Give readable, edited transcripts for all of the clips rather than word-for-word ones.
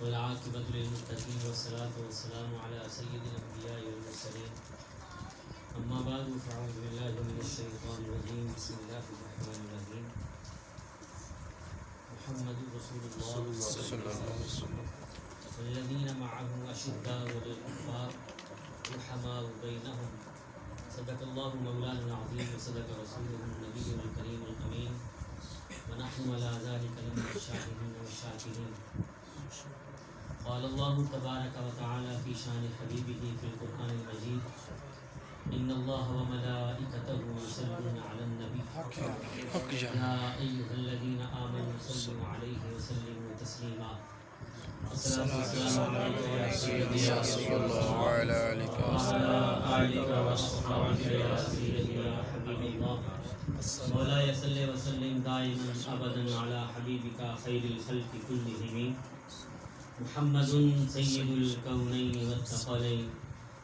والعاقبة للمتقين والصلاة والسلام على سيد الأنبياء والمرسلين أما بعد فأعوذ بالله من الشيطان الرجيم بسم الله الرحمن الرحيم محمد رسول الله صلى الله عليه وسلم والذين معه أشداء على الكفار رحماء بينهم صدق الله مولانا العظيم وصدق رسوله النبي الكريم الأمين ونحن على ذلك لمن الشاهدين والشاكرين. قال الله تبارك وتعالى في شان حبيبه في القرآن المجيد إن الله وملائكته يصلون على النبي يا أيها الذين آمنوا صلوا عليه وسلموا تسليما. الصلاة والسلام عليك يا سيدي يا رسول الله وعلى آلك وأصحابك يا سيدي يا حبيب الله. مولاي صل وسلم دائما أبدا على حبيبك خير الخلق كلهم محمد سيد الكونين والثقلين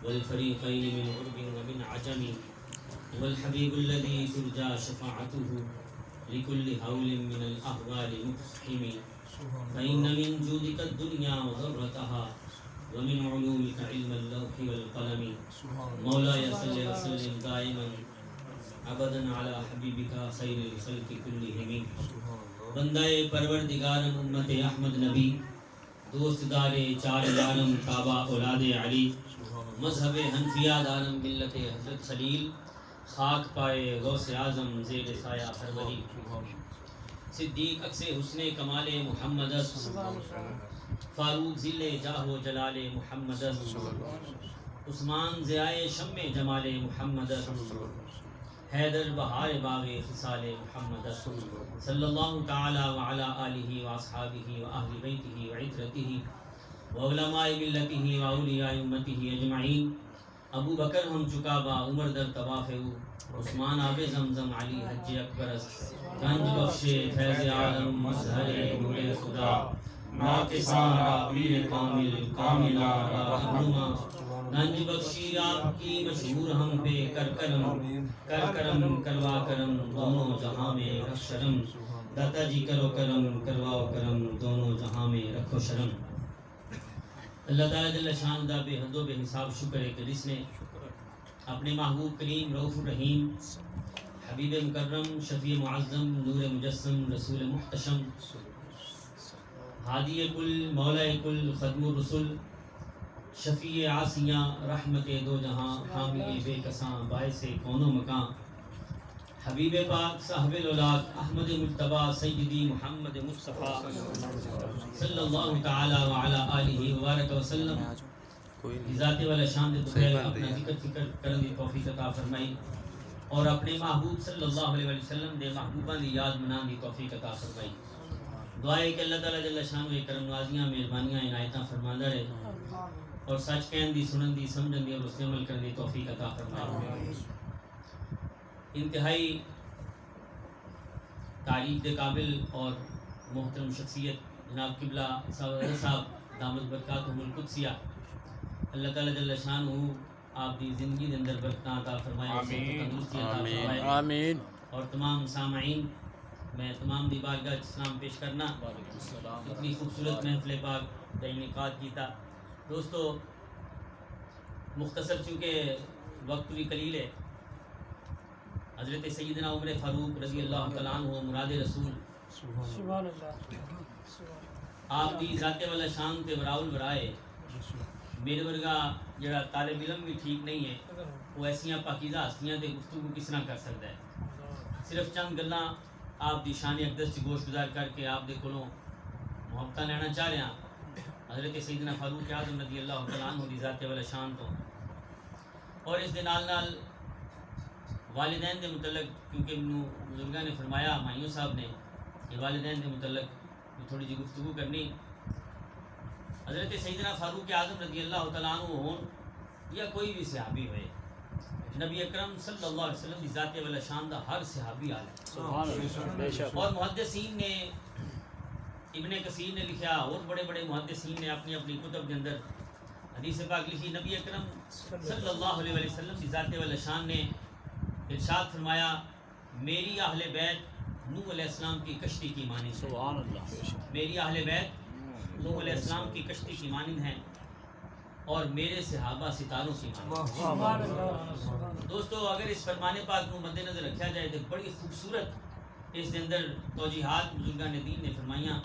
والفريقين من عرب ومن عجم والحبيب الذي ترجى شفاعته لكل هول من الأهوال مقحم فإن من جودك الدنيا وضرتها ومن علومك علم اللوح والقلم. مولاي صل وسلم دائما ابدا على حبیبک خیر الخلق کلہم. بندہ پروردگارم امت احمد نبی دوست دار چار عالم کعبہ اولاد علی مذہب حنفیہ دارم ملت حضرت خلیل خاک پائے غوث اعظم زیر سایہ ہر ولی صدیق اکس حسن کمال محمد فاروق ذل جاہ و جلال محمد عثمان ضیاء شم جمال محمد حیدر بہار باغ خصال محمد صلی اللہ تعالی وعلی آلہ واصحابہ واہل بیتہ وعترتہ وعلماء ملتہ واولیاء امتہ اجمعین. ابو بکر ہم چکا با عمر در طواف عثمان آب زمزم علی حج اکبر گنج بخش فیض عالم مظہر نور خدا ناقصارا پیر کامل کاملا رہنما گنج بخشی آپ کی مشہور ہم پہ کر کرم کروا کرم دونوں جہاں میں رکھ شرم داتا جی کرو کرم کرواؤ کرم دونوں جہاں میں رکھو شرم. اللہ تعالیٰ جل شان دا بے حد و بے حساب شکر ہے کہ جس نے اپنے محبوب کریم رؤوف الرحیم حبیب مکرم شفیع معظم نور مجسم رسول محتشم ہادی کل مولا کل خدم الرسل شفیع عاصیاں رحمت دو جہاں حامی بے کساں باعث کون و مکان حبیب پاک صاحب الاولاد احمد مجتبیٰ سیدی محمد مصطفیٰ صلی اللہ تعالی وعلی آلہ وبارک وسلم ذات والا شان دے بخیر اپنا ذکر فکر کرن دی توفیق عطا فرمائی اور اپنے محبوب صلی اللہ علیہ وسلم دے محبوباں دی یاد منان دی توفیق عطا فرمائی. دعا ہے کہ اللہ تعالیٰ جل شان و کرم نوازیاں مہربانیاں عنایتاں فرماندا رہے اور سچ کہن دی سنن دی سمجھن دی اور اس عمل کرنے دی توفیق عطا فرمائے. انتہائی تعریف دے قابل اور محترم شخصیت جناب قبلہ صاحب دامت برکاتہم القدسیہ اللہ تعالیٰ جل شانہ آپ دی زندگی دے اندر برکتاں عطا فرمائے تندرستی عطا فرمائے. آمین. اور تمام سامعین میں تمام دی بارگاہ اسلام پیش کرنا اتنی خوبصورت محفل پاک کا انعقاد کیتا. دوستو مختصر چونکہ وقت بھی قلیل ہے حضرت سیدنا عمر فاروق رضی اللہ تعالیٰ عنہ مراد رسول سبحان اللہ آپ دی ذات والا شان تے براؤل برائے میرے ورگا جڑا طالب علم بھی ٹھیک نہیں ہے وہ ایسیاں پاکیزہ ہستیاں تے گفتگو کس طرح کر سکتا ہے. صرف چند گلاں آپ دی شان اقدس چ گوش گزار کر کے آپ دے کولوں محبت لینا چاہ رہا حضرت سیدنا فاروق اعظم رضی اللہ تعالیٰ عنہ دی ذات والا شان تو اور اس دے نال والدین دے متعلق کیونکہ منو بزرگاں نے فرمایا مائیوں صاحب نے کہ والدین دے متعلق تھوڑی جی گفتگو کرنی. حضرت سیدنا فاروق اعظم رضی اللہ تعالیٰ عنہ ہون یا کوئی بھی صحابی ہوئے نبی اکرم صلی اللہ علیہ وسلم دی ذات والا شان دا ہر صحابی عالم. اور محدثین نے ابن کثیر نے لکھا اور بڑے بڑے محدثین نے اپنی اپنی کتب کے اندر حدیث پاک لکھی. نبی اکرم صلی اللہ علیہ وسلم کی ذات والا شان نے ارشاد فرمایا میری اہل بیت نوح علیہ السلام کی کشتی کی مانی. سبحان اللہ. میری اہل بیت نوح علیہ السلام کی کشتی کی مانند ہیں اور میرے صحابہ ستاروں کی مانند. دوستو اگر اس فرمان پاک کو مد نظر رکھا جائے تو بڑی خوبصورت اس کے اندر توجیحات بزرگان دین نے فرمائیاں.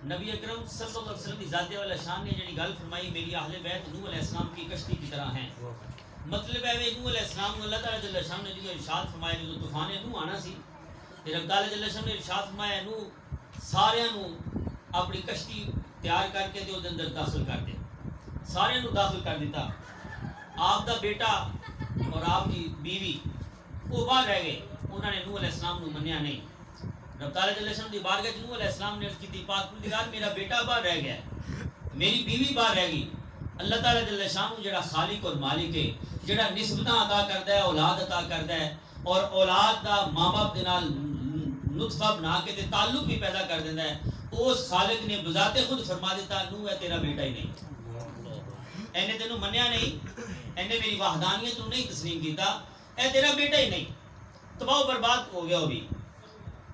نبی اکرم صلی اللہ علیہ وسلم کی ذات والا شان نے جڑی گل فرمائی میری اہل بیت نوح علیہ السلام کی کشتی کی طرح ہیں. مطلب ہے نوح علیہ السلام اللہ تعالیٰ جل شان نے جو ارشاد فرمایا جو طوفان نوح آنا سی تے رب تعالیٰ جل شان نے ارشاد فرمایا نوح سارے اپنی کشتی تیار کر کے دے اندر داخل کر دے. سارے داخل کر دیتا. آپ دا بیٹا اور آپ کی بیوی وہ باہر رہ گئے. انہوں نے نوح علیہ السلام نو منیا نہیں. رب تعالیٰ جل شان دی بارگاہ وچ نوح علیہ السلام نے عرض کی پاک پروردگار میرا بیٹا باہر رہ گیا میری بیوی باہر رہ گئی. اللہ تعالیٰ جل شان جڑا خالق اور مالک ہے جڑا نسبتاں عطا کردا ہے اولاد عطا کردا ہے اور اولاد دا ماں باپ دے نال نطفہ بنا کے تے تعلق بھی پیدا کر دیندا ہے. اس خالق نے بذات خود فرما دیتا نوح ہے تیرا بیٹا ہی نہیں. اینے تینوں منیا نہیں اینے میری وحدانیت نو نہیں تسلیم کیتا اے تیرا بیٹا ہی نہیں. تباہ و برباد ہو گیا. وہ بھی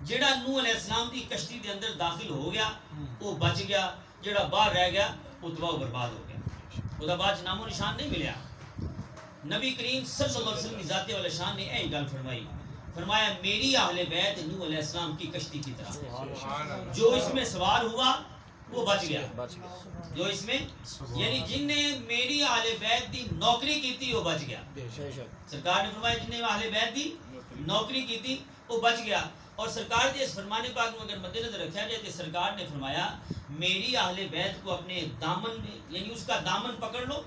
جڑا نوح علیہ السلام دی کشتی دے اندر داخل ہو گیا وہ بچ گیا. جڑا باہر رہ گیا وہ تباہ و برباد ہو گیا. خدا بعد نام و نشان نہیں ملیا. نبی کریم صلی اللہ علیہ وسلم کی ذات والا شان نے یہی گل فرمائی. فرمایا میری اہل بیت نوح علیہ السلام کی کشتی کی طرح جو اس میں سوار ہوا وہ بچ گیا. جو اس میں یعنی جن نے میری اہل بیت دی نوکری کی تھی وہ بچ گیا. سرکار نے فرمایا جن نے اہل بیت دی نوکری کی تھی وہ بچ گیا. اور سرکار کے اس فرمان پاک کو اگر مد نظر رکھا جائے تو سرکار نے فرمایا میری اہل بیت کو اپنے دامن یعنی اس کا دامن پکڑ لو.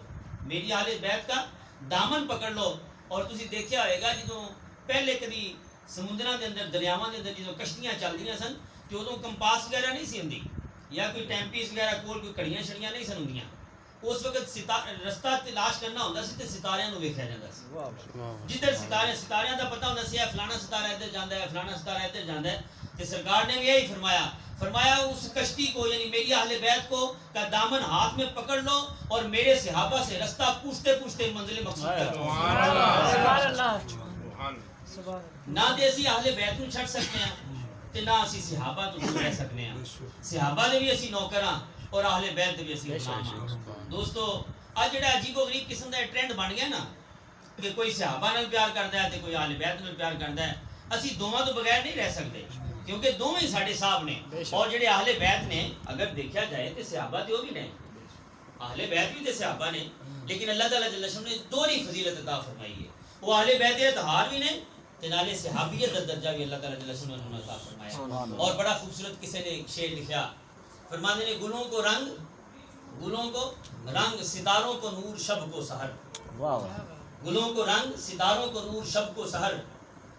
میری اہل بیت کا دامن پکڑ لو. اور تسی دیکھا ہوئے گا جدوں پہلے کبھی سمندراں دے اندر دریاواں دے اندر جدوں کشتیاں چلدیاں سن تے ادوں کمپاس وغیرہ نہیں سی ہوندی یا کوئی ٹائم پیس وغیرہ کول کوئی کڑیاں شڑیاں نہیں سن ہوندیاں. اس وقت رستہ تلاش کرنا ہوندا سی تے ستاریاں نو ویکھیا جاندا سی. جدھر ستاریاں دا پتہ ہوندا سی اے فلانا ستارہ ادھر جاندا ہے فلانا ستارہ ادھر جاندا ہے. تے سرکار نے بھی یہی فرمایا اس کشتی کو یعنی میری اہل بیت کو کا دامن ہاتھ میں پکڑ لو اور میرے صحابہ سے رستہ پوچھتے منزل مقصود تک. سبحان اللہ. نہ تے اسی اہل بیت نو چھڑ سکتے ہیں تے نہ اسی صحابہ تو دور رہ سکتے ہیں. صحابہ دے بھی اسی نوکر ہاں اور اہل بیت دے بھی اسی غلام ہاں. دوستو اج جڑا عجیب و غریب قسم دا ٹرینڈ بن گیا نا کہ کوئی صحابہ نال پیار کردا ہے تے کوئی اہل بیت نال پیار کردا ہے. اسی دوواں تو بغیر نہیں رہ سکتے کیونکہ دونوں ہی ساڈے صاحب نے. اور جڑے اہل بیت نے اگر دیکھا جائے تے صحابہ تے وہ بھی نہیں اہل بیت بھی تے صحابہ نے لیکن اللہ تعالیٰ جل شانہ نے دوہری فضیلت عطا فرمائی ہے. وہ اہل بیت کے اطہار بھی نے تے نالے صحابیت کا درجہ بھی اللہ تعالیٰ جل شانہ نے عطا فرمایا. اور بڑا خوبصورت کسی نے شعر لکھا فرماتے ہیں گلوں کو رنگ ستاروں کو نور شب کو سحر. گلوں کو رنگ ستاروں کو نور شب کو سحر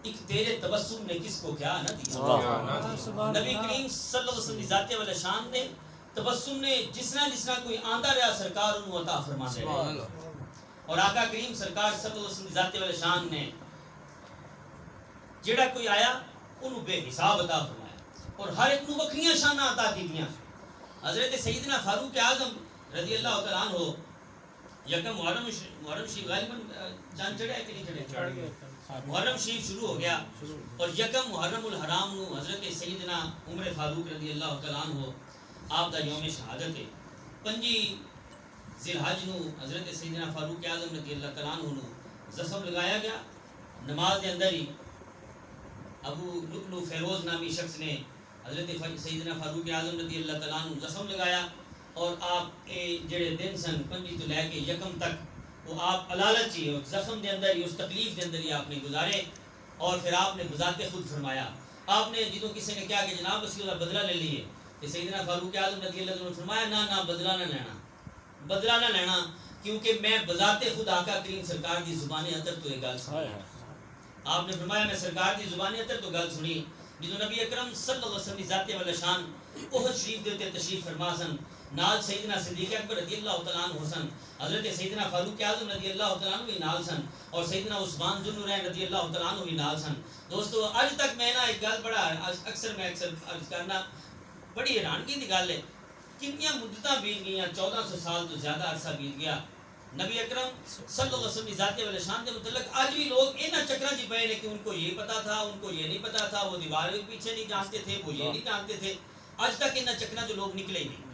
ایک تیرے تبسم نے کس کو کیا نہ دیا. نبی کریم صلی اللہ علیہ وسلم کی ذات والا شان نے تبسم نے جس طرح کوئی آندا رہا سرکار انہوں عطا فرما دے. اور آقا کریم سرکار صلی اللہ علیہ وسلم کی ذات والا شان نے جڑا کوئی آیا انہوں بے حساب عطا فرمایا اور ہر ایک نو وکھریاں شاناں عطا کیتیاں. حضرت سیدنا فاروق اعظم رضی اللہ تعالیٰ عنہ یکم محرم شریف غالباً جان چڑھا ہے کہ نہیں چڑھا محرم شریف شروع ہو گیا اور یکم محرم الحرام نو حضرت سیدنا عمر فاروق رضی اللہ تعالیٰ عنہ آپ دا یوم شہادت ہے. 5 ذی الحج نو حضرت سیدنا فاروق اعظم رضی اللہ تعالیٰ عنہ نو زخم لگایا گیا. نماز کے اندر ہی ابو لؤلؤ فیروز نامی شخص نے حضرت سیدنا فاروق اعظم رضی اللہ تعالیٰ عنہ زخم لگایا اور آپ جڑے دن سن 5 تو لے کے یکم تک وہ آپ علالت ہی زخم دے اندر ہی اس تکلیف دے اندر ہی آپ نے گزارے. اور پھر آپ نے بذات خود فرمایا آپ نے جدوں کسی نے کہا کہ جناب اسی اللہ بدلہ لے لیے کہ سیدنا فاروق اعظم رضی اللہ عنہ نے فرمایا نہ بدلہ نہ لینا کیونکہ میں بذات خود آقا کریم سرکار کی زبان اطہر تو یہ گل سنی. آپ نے فرمایا میں سرکار کی زبان اطہر تو گل سنی جدوں نبی اکرم صلی اللہ علیہ وسلم کی ذات والا شان احد شریف دے تے تشریف فرما سن نال سیدنا صدیق اکبر رضی اللہ تعالیٰ عنہ سن حضرت سیدنا فاروق اعظم رضی اللہ تعالیٰ عنہ بھی نال سن اور سیدنا عثمان ذو النورین رضی اللہ تعالیٰ عنہ بھی نال سن. دوستو اج تک میں نا ایک گل بڑا اکثر عرض کرنا بڑی حیرانگی کی گل ہے کنیاں مدتاں بیت گئیاں 1400 سال تو زیادہ عرصہ بیت گیا. نبی اکرم صلی اللہ علیہ وسلم کی ذات والا شان کے متعلق آج بھی لوگ انہاں چکراں چ پئے نے کہ ان کو یہ پتا تھا ان کو یہ نہیں پتا تھا وہ دیوار کے پیچھے نہیں جانتے تھے وہ یہ نہیں جانتے تھے. آج تک انہاں چکراں جو لوگ نکلے ہی نہیں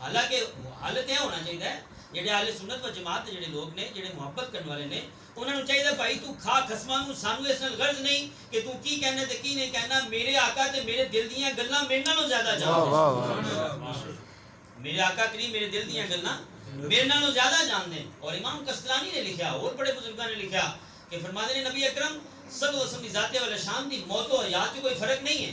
حالانکہ حالت یہ ہونا چاہیے جڑے اہل سنت و جماعت دے جڑے لوگ نے جڑے محبت کرنے والے نے انہاں نوں چاہیے بھائی تو کھا خسماں نوں سانو اس نال غرض نہیں کہ تو کی کہنا تے کی نہیں کہنا. میرے آقا تے میرے دل دیاں گلاں میرے نالوں زیادہ جانتے. میرے آقا کریم میرے دل دیاں گلاں میرے نالوں زیادہ جانتے. اور امام قسطلانی نے لکھا اور بڑے بزرگاں نے لکھا کہ فرماتے ہیں نبی اکرم صلی اللہ علیہ وسلم کی ذات والا شان دی موت و حیات میں کوئی فرق نہیں ہے.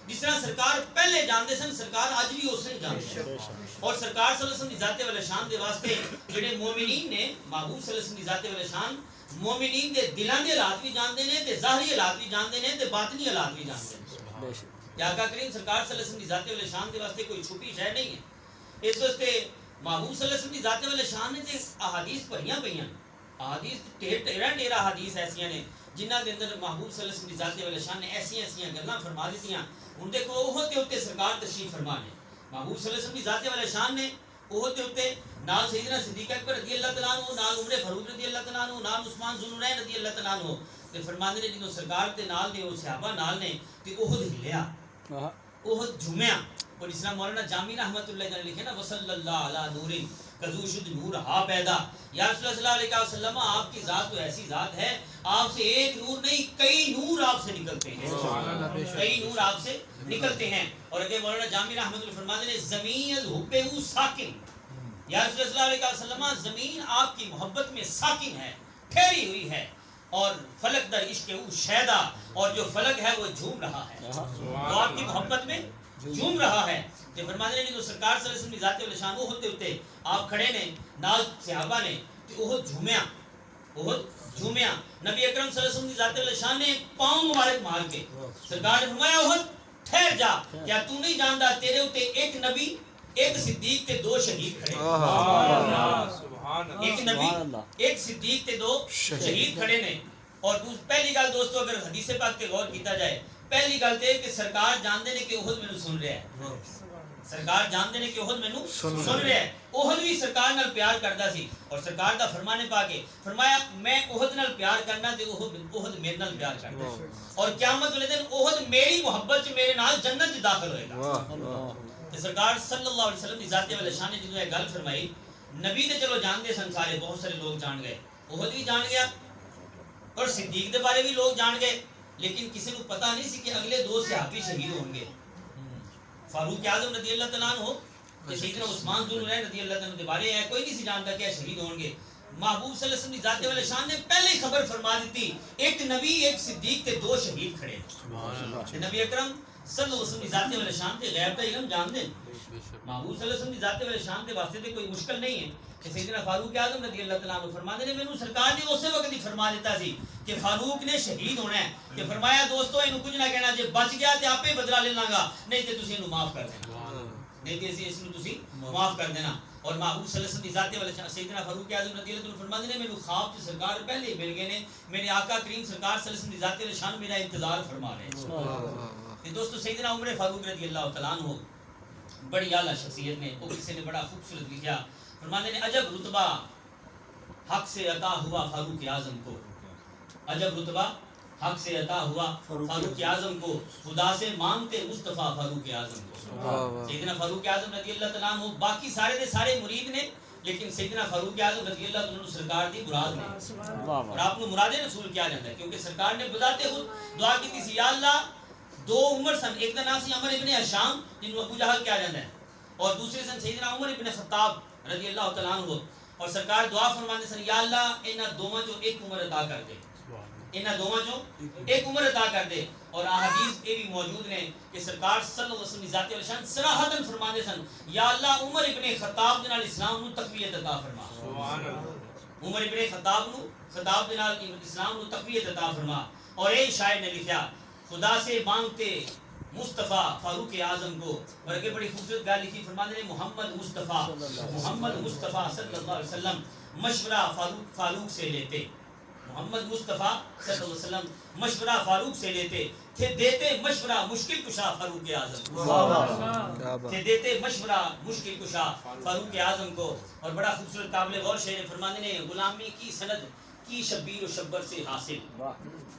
جس طرح سرکار پہلے جانتے سن سرکار آج بھی اس نے جانتے ہیں. اور سرکار صلی اللہ علیہ وسلم کی ذات والا شان دے واسطے جڑے مومنین نے محبوب صلی اللہ علیہ وسلم کی ذات والا شان مومنین دے دلاں دے حالات بھی جانتے ہیں تے ظاہری حالات بھی جانتے ہیں تے باطنی حالات بھی جانتے ہیں. یا آقا کریم سرکار صلی اللہ علیہ وسلم کی ذات والا شان دے واسطے کوئی چھپی شے نہیں ہے. اس واسطے محبوب صلی اللہ علیہ وسلم کی ذات والا شان نے تے احادیث پڑھیاں پئیاں. احادیث ٹیرا احادیث ایسیاں نے جنہاں دے اندر محبوب صلی اللہ علیہ وسلم کی ذات والا شان نے ایسیاں گلاں فرما دتیاں. ہن دیکھو اوہ تے اوتے سرکار تشریف فرما نے محبوب صلی اللہ علیہ وسلم کی ذات والا شان نے اوہ تے اوتے نال سیدنا صدیق اکبر رضی اللہ تعالیٰ عنہ نال عمر فاروق رضی اللہ تعالیٰ عنہ نال عثمان ذو النورین رضی اللہ تعالیٰ عنہ تے فرماندے نے جدوں سرکار تے نال دے او صحابہ نال نے تے احد ہلیا احد جھومیا. اور اس طرح مولانا جامی رحمۃ اللہ علیہ لکھے نا وصلی اللہ علی نور کذو شد نور ہا پیدا. یا رسول اللہ صلی اللہ علیہ وسلم آپ کی ذات تو ایسی ذات ہے آپ سے ایک نور نہیں کئی نور آپ سے نکلتے ہیں. کئی نور آپ سے نکلتے ہیں. اور اگر مولانا جامی رحمۃ اللہ فرماتے ہیں زمین حبہ ساکن. یا رسول اللہ صلی اللہ علیہ وسلم زمین آپ کی محبت میں ساکن ہے ٹھہری ہوئی ہے اور فلک در عشق او شیدا اور جو فلک ہے وہ جھوم رہا ہے وہ آپ کی محبت میں جھوم رہا ہے. کہ فرماتے ہیں جو سرکار صلی اللہ علیہ وسلم کی ذات والا شان وہ ہوتے ہوتے آپ کھڑے نے نال صحابہ نے تو وہ جھومیا جھومیا. نبی اکرم صلی اللہ علیہ وسلم کی ذات والا شان نے پاؤں مبارک مار کے سرکار نے فرمایا احد ٹھہر جا کیا تو نہیں جانتا تیرے اوتے ایک نبی ایک صدیق تے دو شہید کھڑے. ایک نبی ایک صدیق تے دو شہید کھڑے نے. اور پہلی گل دوستو اگر حدیث پاک تے غور کیتا جائے پہلی گل تے کہ سرکار جانتے نے کہ احد مینوں سن رہا ہے. سرکار جانتے نے کہ احد مینوں سن رہا ہے. احد بھی سرکار نال پیار کردا سی اور سرکار دا فرمانے پا کے فرمایا میں احد نال پیار کرنا تے احد میرے نال پیار کردا. اور قیامت والے دن احد میری محبت چ میرے نال جنت چ داخل ہوئے گا. تے سرکار صلی اللہ علیہ وسلم کی ذات والا شان نے جدوں یہ گل فرمائی نبی تے چلو جانتے سن سارے بہت سارے لوگ جان گئے احد بھی جان گیا اور صدیق دے بارے بھی لوگ جان گئے لیکن کسی کو پتہ نہیں سی کہ اگلے دو صحابی شہید ہوں گے. فاروق اعظم رضی اللہ تعالیٰ عنہ کہ سیدنا عثمان ذو النورین رضی اللہ تعالیٰ عنہ کے بارے ہے کوئی نہیں سی جانتا کہ شہید ہوں گے. محبوب صلی اللہ علیہ وسلم کی ذات والے شان نے پہلے ہی خبر فرما دیتی ایک نبی ایک صدیق تے دو شہید کھڑے. نبی اکرم صلی اللہ علیہ وسلم کی ذات والے شان تے غیب کا علم جان دیں. محبوب صلی اللہ علیہ وسلم کی ذات والے شان کے واسطے تے کوئی مشکل نہیں ہے کہ سیدنا فاروق اعظم رضی اللہ تعالیٰ عنہ فرماتے ہیں مینوں سرکار نے اسی وقت ہی فرما دیتا سی کہ فاروق نے شہید ہونا ہے. کہ فرمایا دوستو اینو کچھ نہ کہنا جے بچ گیا تے آپے بدلا لے لاں گا نہیں تے تسی اینو معاف کر دینا نہیں تے اس نو تسی معاف کر دینا. اور محبوب صلی اللہ علیہ وسلم کی ذات والے سیدنا فاروق اعظم رضی اللہ عنہ فرماتے ہیں مینوں خواب سے سرکار پہلے ہی مل گئے نے میرے آقا کریم سرکار صلی اللہ علیہ وسلم کی ذات والے شان میرا انتظار فرما رہے ہیں. تے دوستو سیدنا عمر فاروق رضی اللہ تعالیٰ عنہ بڑی اعلیٰ شخصیت نے وہ کسی نے بڑا خوبصورت لکھا فرماتے ہیں عجب رتبہ حق سے عطا ہوا فاروق اعظم کو. عجب رتبہ حق سے عطا ہوا فاروق اعظم کو خدا سے مانگتے مصطفیٰ فاروق اعظم کو. سیدنا فاروق اعظم رضی اللہ تعالیٰ عنہ باقی سارے دے سارے مرید نے لیکن سیدنا فاروق اعظم رضی اللہ عنہ سرکار دی مراد نے. اور آپ کو مراد رسول کیا جاتا ہے کیونکہ سرکار نے بذات خود دعا کی تھی یا اللہ دو عمر سن ایک دا نام سی عمر ابن ہشام جن کو ابو جہل کیا جاتا ہے اور دوسرے سن سیدنا عمر ابن خطاب رضی اللہ تعالیٰ عنہ. اور سرکار دعا فرماتے سن یا اللہ انہاں دوواں چوں ایک عمر عطا کر دے انہاں دوواں چوں ایک عمر عطا کر دے. اور احادیث یہ بھی موجود ہیں کہ سرکار صلی اللہ علیہ وسلم کی ذات شان صراحتاً فرماتے سن یا اللہ عمر ابن خطاب دے نال اسلام نو تقویت عطا فرما. سبحان اللہ. عمر ابن خطاب نو خطاب دے نال اسلام نو تقویت عطا فرما. اور ایک شاعر نے لکھا خدا سے مانگتے مصطفیٰ فاروق اعظم کو. اور ایک بڑی خوبصورت گل لکھی فرماتے ہیں محمد مصطفیٰ صلی اللہ علیہ وسلم مشورہ فاروق سے لیتے. محمد مصطفیٰ صلی اللہ علیہ وسلم مشورہ فاروق سے لیتے تھے دیتے مشورہ مشکل کشا فاروق اعظم تھے دیتے مشورہ مشکل کشا فاروق اعظم کو. اور بڑا خوبصورت قابل غور شعر فرماتے ہیں غلامی کی سند کی شبیر و شبر سے حاصل.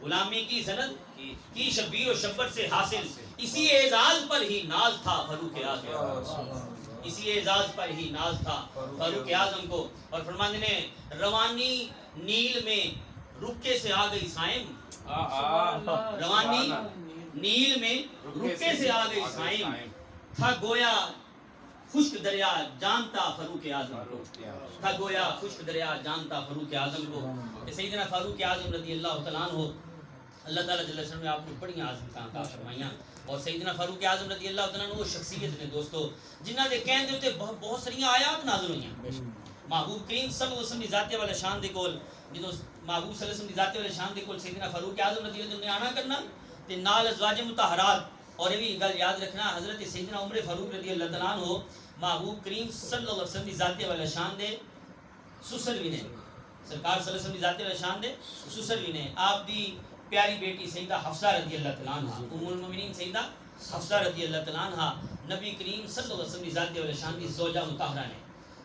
غلامی کی سند کی شبیر و شبر سے حاصل اسی اعزاز پر ہی ناز تھا فاروق اعظم. اسی اعزاز پر ہی ناز تھا فاروق اعظم کو. اور فرماتے نے روانی نیل میں رکے سے آ گئی سائم, روانی نیل میں رکے سے آ گئی سائم, تھا گویا خشک دریا جانتا فاروق اعظم کو, تھا گویا خشک دریا جانتا فاروق اعظم کو. سیدنا فاروق اعظم رضی اللہ تعالیٰ عنہ, اللہ تعالیٰ جل شانہ نے آپ کو بڑی عظمتاں عطا فرمائیاں. اور سیدنا فاروق اعظم رضی اللہ تعالیٰ عنہ وہ شخصیت نے دوستو جنہاں دے کہن دے اوتے بہت ساری آیات نازل ہوئیاں. محبوب کریم صلی اللہ علیہ وسلم دی ذات والا شان دے کول جدوں محبوب صلی اللہ علیہ وسلم دی ذات والا شان دے کول سیدنا فاروق اعظم رضی اللہ عنہ نے آنا کرنا تے نال ازواج مطہرات. اور یہ بھی گل یاد رکھنا حضرت سیدنا عمر فاروق رضی اللہ تعالیٰ عنہ محبوب کریم صلی اللہ علیہ وسلم دی ذات والا شان دے سسر بھی نے, سرکار صلی اللہ علیہ وسلم دی ذات والا شان دے سسر بھی نے. آپ دی پیاری بیٹی سیدہ حفصہ رضی اللہ تعالیٰ عنہ, ام المؤمنین سیدہ حفصہ رضی اللہ تعالیٰ عنہ نبی کریم صلی اللہ علیہ وسلم دی ذات والا شان دی زوجہ مطہرہ نے.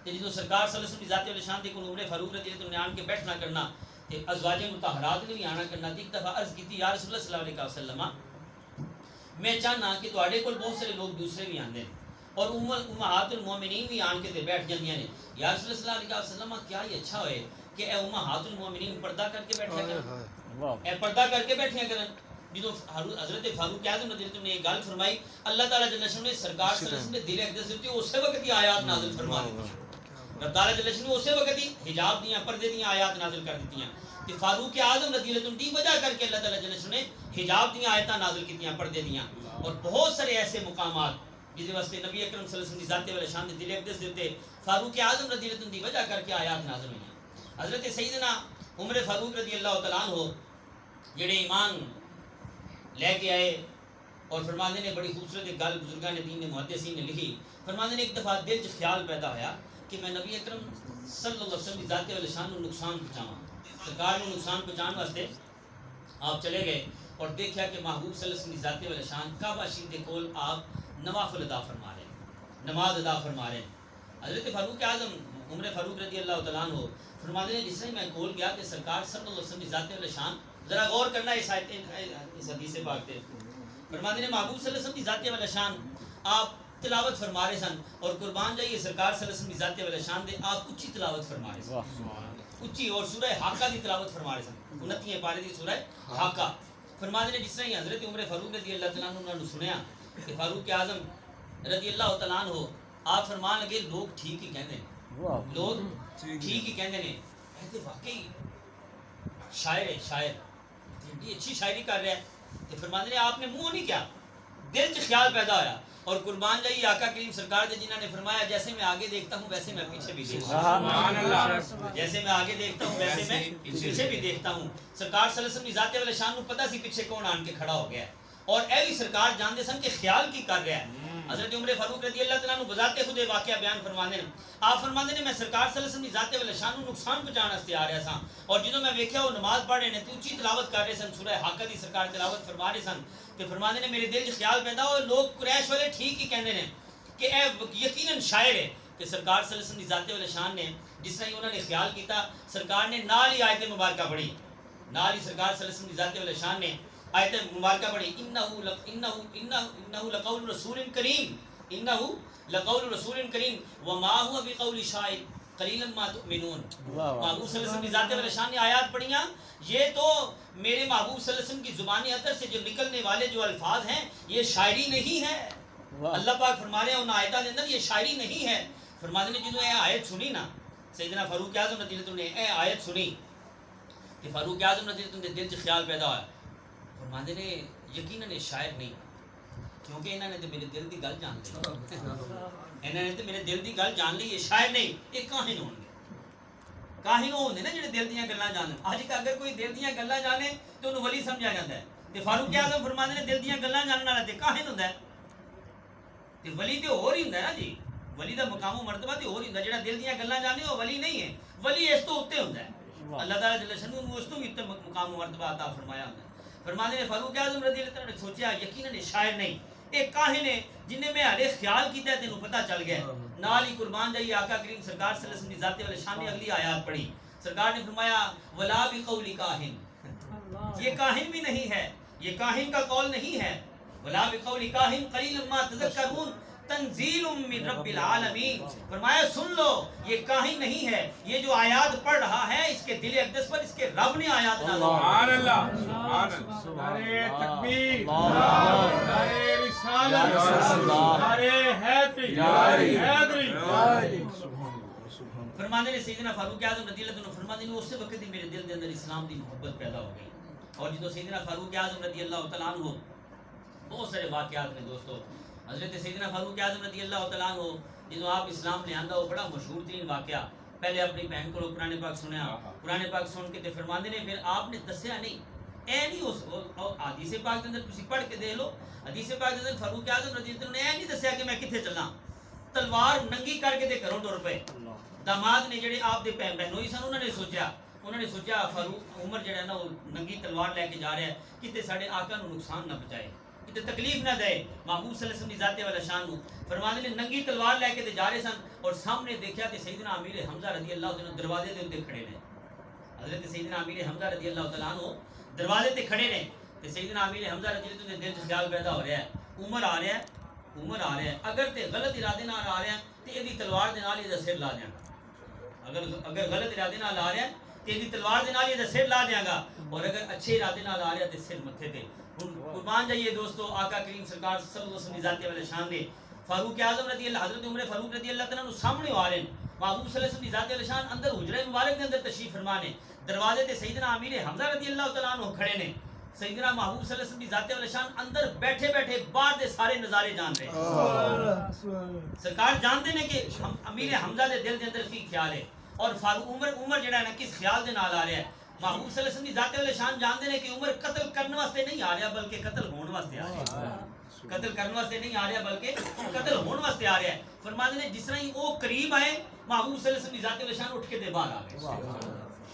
تے جدوں سرکار صلی اللہ علیہ وسلم دی ذات والا شان دے کو عمر فاروق رضی اللہ عنہ نے آن کے بیٹھنا کرنا تے ازواج مطہرات نے بھی آنا کرنا. ایک دفعہ عرض کیتی یا رسول اللہ صلی اللہ علیہ وسلم میں چاہنا کہ تواڈے کول بہت سارے لوگ دوسرے بھی آندے اور امہات المومنین بھی آن کے تے بیٹھ جاندیاں نے. یا رسول اللہ صلی اللہ علیہ وسلم کیا یہ اچھا ہوئے کہ اے امہات المومنین پردہ کر کے بیٹھا کرن, اے پردہ کر کے بیٹھیا کرن. جدوں حضرت فاروق اعظم رضی اللہ عنہ نے یہ گل فرمائی اللہ تعالیٰ جل شانہ نے سرکار صلی اللہ علیہ وسلم نے دل اقدس دیتی اسی وقت ہی آیات نازل فرما دی. رب تعالیٰ جل شانہ نے اسی وقت ہی حجاب دیاں پردے دیاں آیات نازل کر دیتیاں. کہ فاروق اعظم رضی اللہ عنہ دی وجہ کر کے اللہ تعالیٰ جل شانہ نے حجاب دیاں آیاتاں نازل کیتیاں پردے دیاں. اور بہت سارے ایسے مقامات جس واسطے نبی اکرم صلی اللہ علیہ وسلم کی ذات والا شان دے دل اقدس دیتے فاروق اعظم رضی اللہ عنہ دی وجہ کر کے آیات نازل ہوئیں. حضرت سیدنا عمر فاروق رضی اللہ تعالیٰ عنہ جڑے ایمان لے کے آئے اور فرماندے نے بڑی خوبصورت ایک گل بزرگان دین نے محدثین نے لکھی. فرماندے نے ایک دفعہ دل چ خیال پیدا ہویا کہ میں نبی اکرم صلی اللہ علیہ وسلم کی ذات والا شان کو نقصان پہنچاواں. سرکار کو نقصان پہنچانے واسطے آپ چلے گئے اور دیکھا کہ محبوب صلی اللہ علیہ وسلم کی ذات والا شان کعبہ شریف کے کول آپ نوافل ادا فرما رہے ہیں, نماز ادا فرما رہے ہیں. حضرت فاروق اعظم عمر فاروق رضی اللہ تعالیٰ عنہ فرماتے ہیں جس نے میں کول گیا کہ سرکار صلی اللہ علیہ وسلم کی ذات والا شان ذرا غور کرنا اس حدیث پاک پہ. فرماتے ہیں محبوب صلی اللہ علیہ وسلم کی ذات والا شان آپ تلاوت فرما رہے سن اور قربان جائیے سرکار صلی اللہ علیہ وسلم کی ذات والا شان دے آپ اچھی تلاوت فرما رہے سن, اچھی اور سورہ حاقہ دی تلاوت فرما رہے سن, 29 پارے دی سورہ حاقہ. فرماتے ہیں جس نے حضرت عمر فاروق رضی اللہ تعالیٰ عنہ نے سنیا کہ فاروق اعظم رضی اللہ تعالیٰ عنہ آپ فرمان لگے لوگ ٹھیک ہی کہندے ہیں, لوگ ٹھیک ہی کہندے ہیں, ایسے واقعی شاعر ہے, شاعر اتنی اچھی شاعری کر رہا ہے. کہ فرماتے ہیں آپ نے منہ نہیں کیا, دل چ خیال پیدا ہوا اور قربان جائیے آقا کریم سرکار دے جنہوں نے فرمایا جیسے میں آگے دیکھتا ہوں ویسے میں پیچھے بھی دیکھتا ہوں, جیسے میں آگے دیکھتا ہوں ویسے میں پیچھے بھی دیکھتا ہوں. سرکار صلی اللہ علیہ وسلم کی ذات والا شان کو پتہ سی پیچھے کون آن کے کھڑا ہو گیا ہے اور اے بھی سرکار جانتے سن کہ خیال کی کر رہا ہے. حضرت عمر فاروق رضی اللہ تعالیٰ عنہ بذات خود واقعہ بیان فرمانے ہیں. آپ فرماتے ہیں میں سرکار صلی اللہ علیہ وسلم کی ذات والا شان کو نقصان پہنچانے واسطے آ رہا سا اور جدوں میں ویکھیا وہ نماز پڑھ رہے ہیں تے اونچی تلاوت کر رہے سن, سورہ حاقہ دی سرکار تلاوت فرما رہے سن. تے فرماتے ہیں میرے دل وچ خیال پیدا ہوا لوگ قریش والے ٹھیک ہی کہندے ہیں کہ اے یقیناً شاعر ہے. کہ سرکار صلی اللہ علیہ وسلم کی ذات والا شان نے جس طرح انہوں نے خیال کیتا سرکار نے نال ہی آیت مبارکہ پڑھی, نال ہی سرکار صلی اللہ علیہ وسلم کی ذات والا شان نے آیت مبارکہ پڑھی انہ لقول رسول کریم, انہ لقول رسول کریم وما هو بقول شاعر قلیلا ما تؤمنون. محبوب صلی اللہ علیہ وسلم کی ذات والا شان نے آیات پڑھیاں, یہ تو میرے محبوب صلی اللہ علیہ وسلم کی زبانی اثر سے جو نکلنے والے جو الفاظ ہیں یہ شاعری نہیں ہے. اللہ پاک فرما رہے ہیں ان آیتاں کے اندر یہ شاعری نہیں ہے. فرماتے ہیں جنہوں نے آیت سنی نا سیدنا فاروق اعظم رضی اللہ عنہ نے اے آیت سنی کہ فاروق اعظم رضی اللہ عنہ کے دل سے خیال پیدا ہوا. فرماتے ہیں یقیناً یہ شاعر نہیں کیونکہ انہوں نے تو میرے دل کی گل جان لی, انہوں نے تو میرے دل کی گل جان لی, یہ شاعر نہیں یہ کاہن ہوں گے. کاہن وہ ہوندے نا جڑے دل دیاں گلاں جانن. اج اگر کوئی دل دیاں گلاں جانے تو انہوں ولی سمجھا جاتا ہے. تے فاروق اعظم فرماتے ہیں دل دیاں گلاں جانن والا تے کاہن ہوندا ہے. تے ولی تے ہور ہی ہوندا ہے نا جی, ولی دا مقام و مرتبہ تے ہور ہی ہوندا ہے. جڑا دل دیاں گلاں جانے وہ ولی نہیں ہے, ولی اس تو اوتے ہوندا ہے. اللہ تعالیٰ جل شانہ نے اس تو بھی مقام و مرتبہ عطا فرمایا ہوندا ہے. فرماتے ہیں فاروق اعظم رضی اللہ عنہ نے سوچا یقیناً یہ شاعر نہیں ایک کاہن ہے جنہیں میں ہلے خیال کیتا ہے تینوں پتہ چل گیا. نال ہی قربان جائیے آقا کریم سرکار صلی اللہ علیہ وسلم کی ذات والے شان میں اگلی آیات پڑھی. سرکار نے فرمایا ولا بقول کاہن, یہ کاہن بھی نہیں ہے, یہ کاہن کا قول نہیں ہے. ولا بقول کاہن قلیلا ما تذکرون, تنزیل من رب العالمین. فرمایا سن لو یہ کاہن نہیں ہے، یہ جو آیات پڑھ رہا ہے اس کے دل اقدس پر اس کے رب نے آیات نازل کی. سبحان اللہ، سبحان اللہ، نعرہ تکبیر، نعرہ رسالت، نعرہ حیدری. فرمانے نے سیدنا فاروق اعظم رضی اللہ عنہ فرمانے نے اس وقت ہی میرے دل کے اندر اسلام کی محبت پیدا ہو گئی. اور جدو سیدنا فاروق اعظم رضی اللہ تعالیٰ عنہ بہت سارے واقعات ہیں دوستو. حضرت سیدنا فاروق اعظم رضی اللہ تعالیٰ عنہ جدو آپ اسلام لے آندا وہ بڑا مشہور ترین واقعہ. پہلے اپنی بہن کو قرآن پاک سنیا، قرآن پاک سن کے تے فرماندے نے پھر آپ نے دسیا نہیں اے نہیں اس حدیث پاک کے اندر تسی پڑھ کے دیکھ لو. حدیث پاک کے اندر فاروق اعظم رضی اللہ عنہ نے اے نہیں دسیا کہ میں کتنے چلنا، تلوار ننگی کر کے تے گھروں ٹر پے. داماد نے جڑے آپ دے بہنوئی سن انہوں نے سوچا فاروق عمر جڑا ہے نا وہ ننگی تلوار لے کے جا رہا ہے کتے ساڈے آقا نو نقصان نہ پہنچائے، کتے تکلیف نہ دے محبوب صلی اللہ علیہ وسلم دی ذات والا شان نو. فرمانے نے ننگی تلوار لے کے تے جا رہے سن اور سامنے دیکھا کہ سیدنا امیر حمزہ رضی اللہ عنہ دروازے دے اوتے کھڑے نے. حضرت سیدنا امیر حمزہ رضی اللہ تعالیٰ عنہ دروازے تے کھڑے نے تے سیدنا امیر حمزہ رضی اللہ عنہ دے دل وچ خیال پیدا ہو رہا ہے عمر آ رہا ہے اگر تے غلط ارادے نال آ رہا ہے تے ایدی تلوار دے نال ایدا سر لا دیاں گا. اگر غلط ارادے نال آ رہا ہے تے ایدی تلوار دے نال ایدا سر لا دیاں گا، اور اگر اچھے ارادے نال آ رہا ہے تے سر متھے تے. قربان جائیے دوستو آقا کریم سرکار صلی اللہ علیہ وسلم ذات والے شان دے فاروق اعظم رضی اللہ حضرت عمر فاروق رضی اللہ تعالیٰ عنہ سامنے آ رہے ہیں. محبوب صلی اللہ علیہ وسلم ذات والے شان اندر حجرہ مبارک کے اندر تشریف فرما نے. دروازے تے سیدنا امیر حمزہ رضی اللہ تعالیٰ عنہ کھڑے نے. سیدنا محبوب صلی اللہ علیہ وسلم ذات والے شان اندر بیٹھے بیٹھے باہر دے سارے نظارے جان رہے ہیں. سرکار جانتے ہیں کہ امیر حمزہ دے دل دے اندر کی خیال ہے اور فاروق عمر جڑا ہے نا کس خیال دے نال آ رہا ہے. محبوب صلی اللہ علیہ وسلم ذات والے شان جانتے ہیں کہ عمر قتل کرنے واسطے نہیں آ رہا بلکہ قتل ہونے واسطے آ رہا ہے. قتل کرنے واسطے نہیں آ رہا بلکہ قتل ہونے واسطے آ رہا ہے. فرماتے ہیں جس طرح ہی وہ قریب آئے محبوب صلی اللہ علیہ وسلم ذات والے شان اٹھ کے دے باہر آ گئے.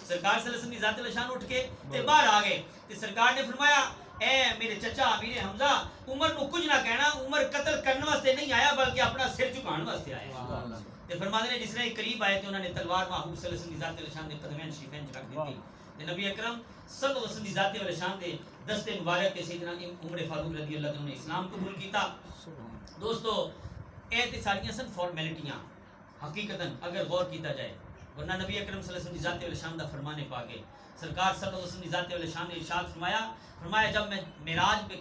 سرکار صلی اللہ علیہ وسلم ذات والے شان اٹھ کے تے باہر آ گئے. تے سرکار نے فرمایا اے میرے چچا امیر حمزہ عمر کو کچھ نہ کہنا، عمر قتل کرنے واسطے نہیں آیا بلکہ اپنا سر جھکانے واسطے آیا. تے فرماتے ہیں جس طرح قریب آئے تے انہوں نے تلوار محبوب صلی اللہ علیہ وسلم ذات والے شان دے قدمین شریفین چ رکھ دی تے نبی اکرم صلی اللہ علیہ وسلم ذات والے شان دے دست مبارک تے سیدنا عمر فاروق رضی اللہ عنہ نے اسلام قبول کیتا. دوستو اے تے ساریاں سن فارمیلٹیاں حقیقتاً اگر غور کیتا جائے، ورنہ نبی اکرم صلی اللہ علیہ وسلم ذات والے شان دا فرمان پاک ہے. سرکار صلی اللہ علیہ وسلم ذات والے شان نے ارشاد فرمایا جب میں معراج پہ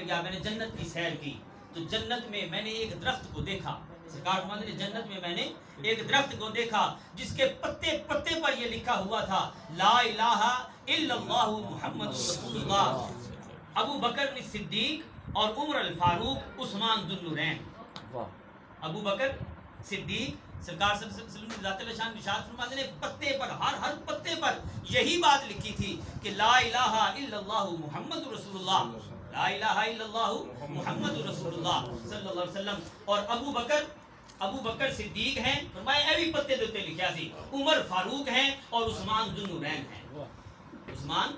گیا میں نے جنت کی سیر کی تو جنت میں نے ایک درخت کو دیکھا. سرکار فرماتے ہیں جنت میں نے ایک درخت کو دیکھا جس کے پتے پر یہ لکھا ہوا تھا لا الہ الا اللہ محمد رسول اللہ. ابو بکر صدیق اور عمر الفاروق عثمان ذو النورین. ابو بکر صدیق سرکار صلی اللہ علیہ وسلم ذات اللہ شان ارشاد فرماتے ہیں پتے پر ہر پتے پر یہی بات لکھی تھی کہ لا الہ الا اللہ محمد رسول اللہ، لا الہ الا اللہ محمد رسول اللہ صلی اللہ علیہ وسلم. اور ابو بکر صدیق ہیں فرمایا اے بھی پتے دے اوتے لکھیا سی، عمر فاروق ہیں اور عثمان ذو النورین ہیں. عثمان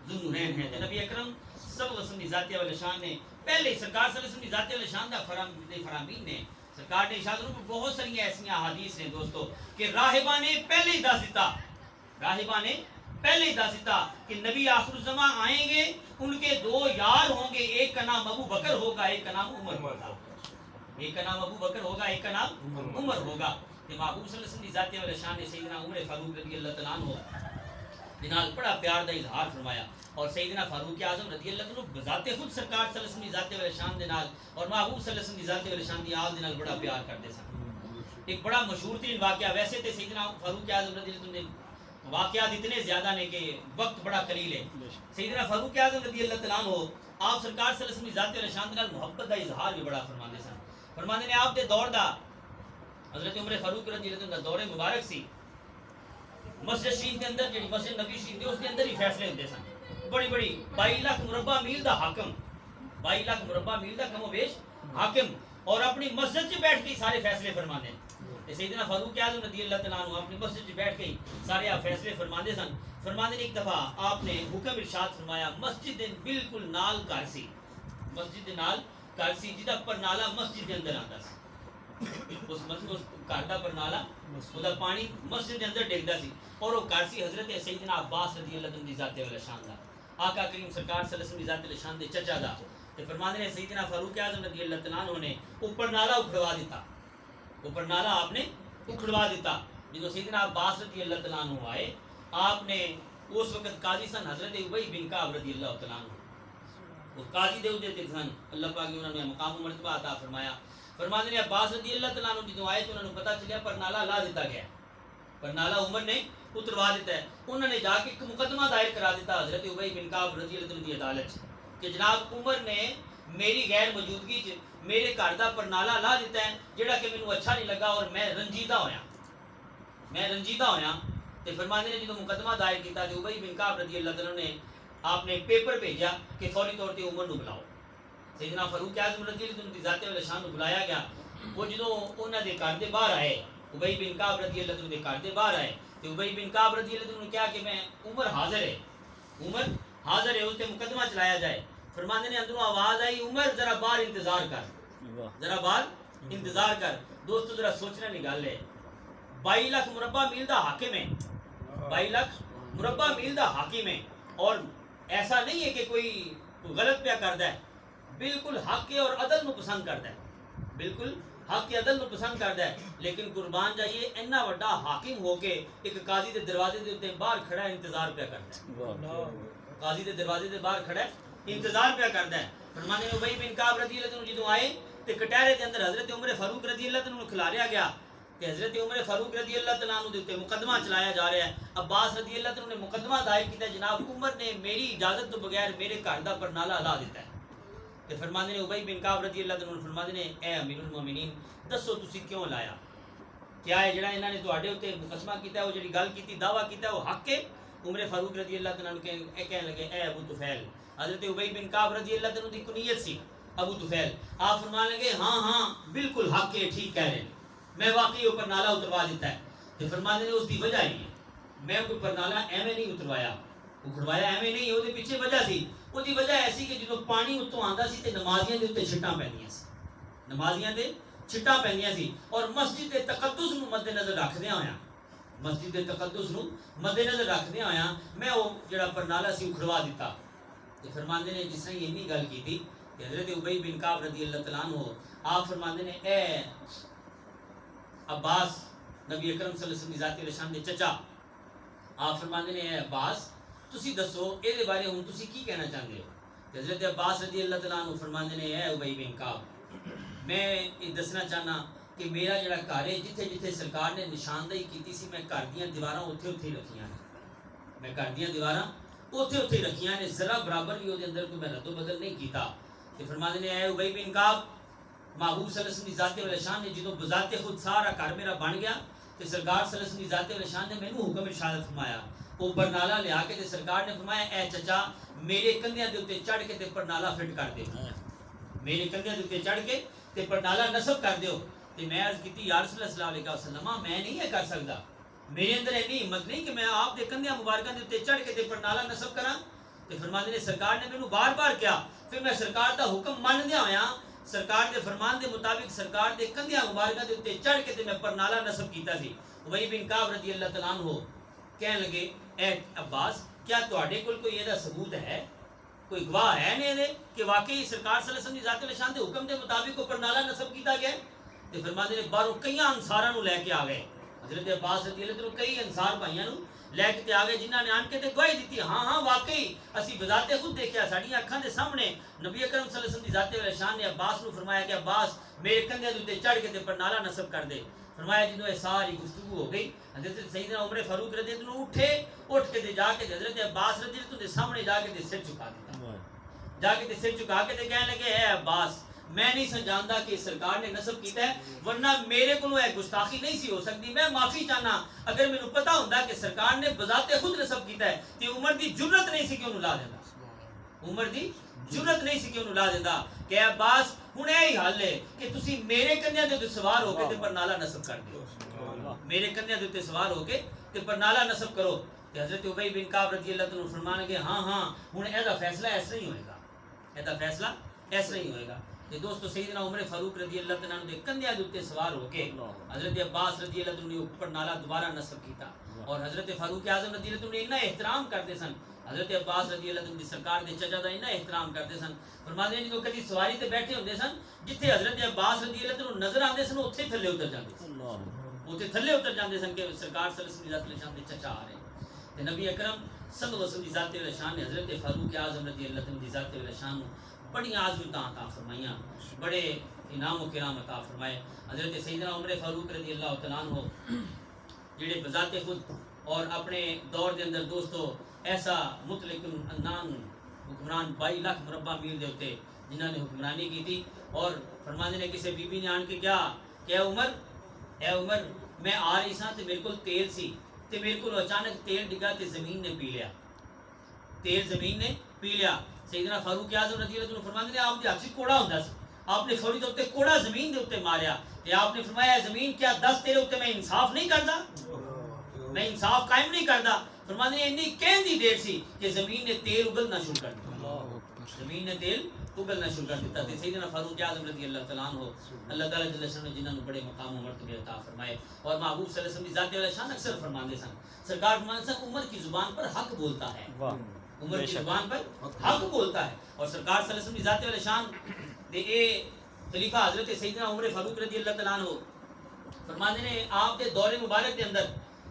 ذو النورین ہیں. نبی اکرم صلی اللہ علیہ وسلم ذات والے شان نے پہلے سرکار صلی اللہ علیہ وسلم ذات والے شان دا فرامین نے سرکار نے ارشاد فرمایا بہت ساری ایسی احادیث ہیں دوستو کہ راہبہ نے پہلے ہی دس دیتا کہ نبی آخر الزمان آئیں گے، ان کے دو یار ہوں گے، ایک کا نام ابو بکر ہوگا ایک کا نام عمر ہوگا. ایک کا نام ابو بکر ہوگا ایک کا نام عمر ہوگا. کہ محبوب صلی اللہ علیہ وسلم ذات والے شان نے سیدنا عمر فاروق رضی اللہ تعالیٰ عنہ دنال بڑا پیار دا اظہار فرمایا اور سیدنا فاروق اعظم رضی اللہ عنہ بذات خود سرکار صلی اللہ علیہ وسلم ذات والے شان دے نال اور محبوب صلی اللہ علیہ وسلم ذات والے شان دی آل دے نال بڑا پیار کرتے سن. ایک بڑا مشہور ترین واقعہ ویسے تے سیدنا فاروق اعظم رضی اللہ عنہ واقعات اتنے زیادہ نے کہ وقت بڑا قلیل ہے. سیدنا فاروق اعظم رضی اللہ تعالیٰ عنہ آپ سرکار صلی اللہ علیہ وسلم ذات والے شان دے نال محبت دا اظہار بھی بڑا فرماندے سن. فرماندے نے آپ دے دور دا حضرت عمر فاروق رضی اللہ عنہ دا دور مبارک سی. مسجد شریف کے اندر جڑی مسجد نبی شریف تھی اس کے اندر ہی فیصلے ہوتے سن. بڑی 22 لاکھ مربع میل دا حاکم، 22 لاکھ مربع میل دا کم و بیش حاکم اور اپنی مسجد سے بیٹھ کے سارے فیصلے فرمانے. سیدنا فاروق اعظم رضی اللہ تعالیٰ عنہ اپنی مسجد سے بیٹھ کے سارے فیصلے فرماندے سن. فرماندے نے ایک دفعہ آپ نے حکم ارشاد فرمایا مسجد بالکل نال گھر سی، مسجد نال گھر سی جدا پر نالا مسجد کے اندر آتا سی. اس گھر دا پر نالا اس پانی مسجد کے اندر ڈگدا سی اور وہ گھر سی حضرت سیدنا عباس رضی اللہ عنہ دی ذات والا شان دا آقا کریم سرکار صلی اللہ علیہ وسلم دی ذات والا شان دے چچا دا. تے فرماندے نے سیدنا فاروق اعظم رضی اللہ تعالیٰ عنہ نے اوپر نالا اکھڑوا دیتا، اوپر نالا آپ نے اکھڑوا دیتا۔ جدو سیدنا عباس رضی اللہ تعالیٰ عنہ آئے، آپ نے اس وقت قاضی سن حضرت ابی بن کعب رضی اللہ تعالیٰ عنہ، وہ قاضی دے ہوتے تھے سن، اللہ پاک نے انہوں نے مقام و مرتبہ عطا فرمایا۔ فرماتے نے عباس رضی اللہ تعالیٰ عنہ جدو آئے تو انہوں نے پتہ چلیا پر نالا لا دیتا گیا، پر نالا عمر نے اتروا دیتا ہے۔ انہوں نے جا کے ایک مقدمہ دائر کرا دیتا حضرت ابی بن کعب رضی اللہ عنہ کی عدالت کہ جناب عمر نے میری غیر موجودگی چ میرے گھر دا پر نالا لا دیتا ہے جڑا کہ مینوں اچھا نہیں لگا اور میں رنجیدہ ہویا۔ تے فرماندے نے جدوں مقدمہ دائر کیتا تے ابی بن کعب رضی اللہ عنہ نے آپ نے پیپر بھیجا کہ فوری طور تے عمر نو بلاؤ۔ سیدنا فاروق اعظم رضی اللہ عنہ کی ذات والا شان نو بلایا گیا۔ وہ جدوں انہاں دے گھر دے باہر آئے، ابی بن کعب رضی اللہ عنہ دے گھر دے باہر آئے تے ابی بن کعب رضی اللہ عنہ نے کہا کہ میں عمر حاضر ہے اس تے مقدمہ چلایا جائے۔ فرماندے نے اندروں آواز آئی عمر ذرا باہر انتظار کر۔ دوستو ذرا سوچنے کی گل ہے، 22 لاکھ مربع میل دا حاکم ہے، 22 لاکھ مربع میل دا حاکم ہے، اور ایسا نہیں ہے کہ کوئی غلط پیا کردا ہے، بالکل حق اور عدل نو پسند کردا ہے، بالکل حق کے عدل نو پسند کردا ہے۔ لیکن قربان جائیے اتنا بڑا حاکم ہو کے ایک قاضی دے دروازے دے اوتے باہر کھڑا ہے، انتظار پیا کردا ہے، قاضی دے دروازے دے باہر کھڑا ہے، انتظار پیا کردا ہے۔ فرمانے میں ابی بن کعب رضی اللہ عنہ جدوں آئے تے کٹہرے دے اندر حضرت عمر فاروق رضی اللہ عنہ کھلاریا گیا کہ حضرت عمر فاروق رضی اللہ تعالیٰ عنہ دے اوتے مقدمہ چلایا جا رہا ہے۔ عباس رضی اللہ عنہ نے مقدمہ دائر کیتا ہے، جناب عمر نے میری اجازت تو بغیر میرے گھر دا پر نالا لا دیتا ہے۔ تے فرماندے نے ابی بن کعب رضی اللہ عنہ فرماندے نے اے امیر المومنین دسو تسی کیوں لایا، کیا ہے جڑا انہاں نے تواڈے اوتے مقدمہ کیتا ہے، وہ جڑی گل کیتی دعویٰ کیتا ہے وہ حق ہے؟ عمر فاروق رضی اللہ عنہ کہنے لگے اے ابو طفیل، حضرت ابی بن کعب رضی اللہ عنہ دی کنیت سی ابو طفیل، آپ فرمانے لگے ہاں بالکل حق ہے، ٹھیک کہہ رہے ہیں، میں واقعی اوپر نالا اتروا دیتا ہے۔ تے فرماندے نے اس دی وجہ ہی ہے، میں کوئی پر نالا ایویں نہیں اتروایا، اکھڑوایا ایویں نہیں، وہ پیچھے وجہ سی، وہ دی وجہ ایسی کہ جدوں پانی اتوں آندا سی تے نمازیاں دے اوتے چھٹاں پیندیاں سی، نمازیاں دے چھٹاں پیندیاں سی، اور مسجد دے تقدس نو مد نظر رکھدیاں ہویاں، مسجد دے تقدس نو مد نظر رکھدیاں ہویاں میں وہ جڑا پر نالا سی اکھڑوا دیتا۔ تے فرماندے نے جس نے اینی گل کیتی کہ حضرت ابی بن کعب رضی اللہ تعالیٰ عنہ آپ فرماندے نے اے عباس، نبی اکرم صلی اللہ علیہ وسلم کی ذات شان دے چچا، آپ فرماندے نے اے عباس تسی دسو اے دے بارے ہن تسی کی کہنا چاہندے ہو؟ کہ حضرت عباس رضی اللہ تعالیٰ عنہ فرماندے نے اے ابی بن کعب، میں یہ دسنا چاہنا کہ میرا جڑا گھر ہے جتھے جتھے سرکار نے نشاندہی کیتی سی میں گھر دیاں دیواراں اوتھے اوتھے ہی رکھیاں نے، میں گھر دیاں دیواراں اوتھے اوتھے رکھیاں نے، ذرا برابر بھی دے اندر کوئی میں رد و بدل نہیں کیتا۔ کہ فرماندے نے اے ابی بن کعب، محبوب صلی اللہ علیہ وسلم کی ذات والا شان نے جدوں بذات خود سارا گھر میرا بن گیا تے سرکار صلی اللہ علیہ وسلم کی ذات والا شان نے مینوں حکم ارشاد فرمایا، اوپر نالا لیا کے تے سرکار نے فرمایا اے چچا میرے کندھیاں دے اوتے چڑھ کے تے پر نالا فٹ کر دیو، میرے کندھیاں دے اوتے چڑھ کے تے پر نالا نصب کر دیو۔ تے میں عرض کیتی یا رسول اللہ صلی اللہ علیہ وسلم میں نہیں یہ کر سکدا، میرے اندر اتنی ہمت نہیں کہ میں آپ دے کندھیاں مبارکاں دے اوتے چڑھ کے تے پر نالا نصب کراں۔ تے فرماندے نے سرکار نے مینوں بار بار کیا، پھر میں سرکار دا حکم مندیاں ہویا سرکار دے فرمان دے مطابق سرکار دے کندھیاں مبارکاں دے اوتے چڑھ کے تے میں پر نالا نصب کیتا سی۔ ابی بن کعب رضی اللہ تعالیٰ عنہ کہنے لگے اے عباس کیا تواڈے کول کوئی ایدا ثبوت ہے، کوئی گواہ ہے نے کہ واقعی سرکار صلی اللہ علیہ وسلم دی ذات شان دے حکم دے مطابق اوپر نالا نصب کیتا گیا؟ تے فرماندے نے باہروں کئی انصاراں نو لے کے آ گئے، حضرت عباس رضی اللہ عنہ کئی انصار بھائیاں نو لے کے آ گئے جنہاں نے آن کے تے گواہی دیتی ہاں واقعی اسی بذات خود دیکھیا ساڈیاں اکھاں دے سامنے نبی اکرم صلی اللہ علیہ وسلم دی ذات والا شان نے عباس نو فرمایا کہ عباس میرے کندھے دے اوتے چڑھ کے تے پر نالا نصب کر دے۔ فرمایا جدوں یہ ساری گفتگو ہو گئی حضرت سیدنا عمر فاروق رضی اللہ عنہ اٹھ کے تے جا کے حضرت عباس رضی اللہ عنہ دے سامنے جا کے تے سر جھکا دیتا، جا کے تے سر جھکا کے تے کہنے لگے اے عباس میں نہیں سمجھاندا کہ سرکار نے نصب کیتا ہے، ورنہ میرے کو یہ گستاخی نہیں سی ہو سکتی، میں معافی چاہنا اگر مینوں پتہ ہوندا کہ سرکار نے بذات خود نصب کیتا ہے تے عمر دی جرت نہیں سی کہ انہوں لا دیندا، عمر دی جرت نہیں سی کہ انہوں لا دیندا کہ عباس ہن یہی حل ہے کہ تسی میرے کندھیاں دے تے سوار ہو کے تے پر نالا نصب کر دیو، میرے کندھیاں دے تے سوار ہو کے تے پر نالا نصب کرو۔ تے حضرت ابی بن کعب رضی اللہ عنہ فرمانے کہ ہاں ہن ایدا فیصلہ ایسا ہی ہوئے گا، ایدا فیصلہ ایسا ہی ہوئے گا۔ کہ دوستو سیدنا عمر فاروق رضی اللہ تعالیٰ عنہ دے کندھیاں دے اوتے سوار ہو کے حضرت عباس رضی اللہ تعالیٰ عنہ اوپر نالا دوبارہ نصب کیتا اور حضرت فاروق اعظم رضی اللہ عنہ اتنا احترام کرتے سن. حضرت عباس رضی اللہ عنہ دی سرکار دے چچا دا اتنا احترام کرتے سن. فرماتے ہیں کہ کبھی سواری تے بیٹھے ہوندے سن جتھے حضرت عباس رضی اللہ عنہ نظر آندے سن اوتھے تھلے اتر جاندے سن. اوتھے تھلے اتر جاندے سن کہ سرکار صلی اللہ علیہ وسلم دے چچا آ رہے ہیں. تے نبی اکرم صلی اللہ علیہ وسلم دی ذات الشان نے حضرت فاروق اعظم رضی اللہ عنہ دی ذات الشان بڑی عظمتاں عطا فرمائیاں, بڑے انعام و کرام عطا فرمائے. حضرت سیدنا عمر فاروق رضی اللہ تعالیٰ عنہ جڑے بذات خود اور اپنے دور دے اندر دوستو ایسا مطلق العنان حکمران 22 لاکھ مربع میل دے ہوتے جنہوں نے حکمرانی کی تھی. اور فرمانے نے کسی بی بی نے آن کے کیا کہ اے عمر میں آ رہی سا تے میرے کو تیل سی تے میرے کو اچانک تیل ڈگا تے زمین نے پی لیا, تیل زمین نے پی لیا. سیدنا فاروق اعظم رضی اللہ عنہ فرماتے ہیں آپ دے ہاتھ کوڑا ہوندا سی, آپ نے فوری طور تے کوڑا زمین دے اوتے ماریا تے آپ نے فرمایا زمین کیا 10 تیرے اوتے میں انصاف نہیں کردا, میں انصاف قائم نہیں کردا. فرماتے ہیں اتنی کہندی دیر سی کہ زمین نے تیل اگلنا شروع کر دیا, زمین نے تیل اگلنا شروع کر دیتا. تے سیدنا فاروق اعظم رضی اللہ تعالیٰ عنہ اللہ تعالیٰ جل شانہ نے جنہاں نے بڑے مقام و مرتبے عطا فرمائے اور محبوب صلی اللہ علیہ وسلم کی ذات الشان اکثر فرماندے سن, سرکار فرماندے سن عمر کی زبان پر حق بولتا ہے, عمر کی زبان پر حق بولتا ہے. اور سرکار صلی اللہ علیہ وسلم کی ذات الشان دے اے خلیفہ حضرت سیدنا عمر فاروق رضی اللہ تعالیٰ عنہ فرماندے نے آپ دے دور مبارک دے اندر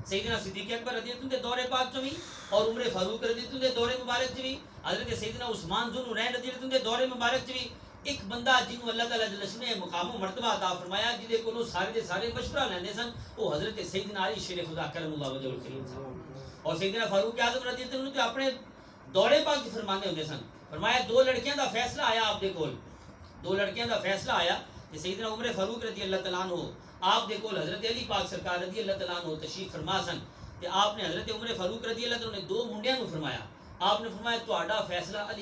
سیدنا صدیق اکبر رضی اللہ عنہ دے دور پاک چوی اور عمر فاروق رضی اللہ عنہ دے دور مبارک چوی, حضرت سیدنا عثمان ذو النورین رضی اللہ عنہ دے دور مبارک چوی ایک بندہ جنوں اللہ تعالیٰ جل شانہ نے مقام و مرتبہ عطا فرمایا جدے کولوں سارے دے سارے مشورہ لیندے سن, وہ حضرت سیدنا علی شیر خدا کرم اللہ وجہ الکریم سن. اور سیدنا فاروق اعظم رضی اللہ عنہ تے اپنے دور پاک فرماندے ہوندے سن. فرمایا 2 لڑکیاں دا فیصلہ آیا آپ دے کول, 2 لڑکیاں دا فیصلہ آیا کہ سیدنا عمر فاروق رضی اللہ تعالیٰ عنہ آپ دے کول حضرت علی پاک سرکار رضی اللہ تعالیٰ عنہ تشریف فرما سن. کہ آپ نے حضرت عمر فاروق رضی اللہ عنہ نے 2 منڈیاں نو فرمایا, آپ نے فرمایا تہاڈا فیصلہ علی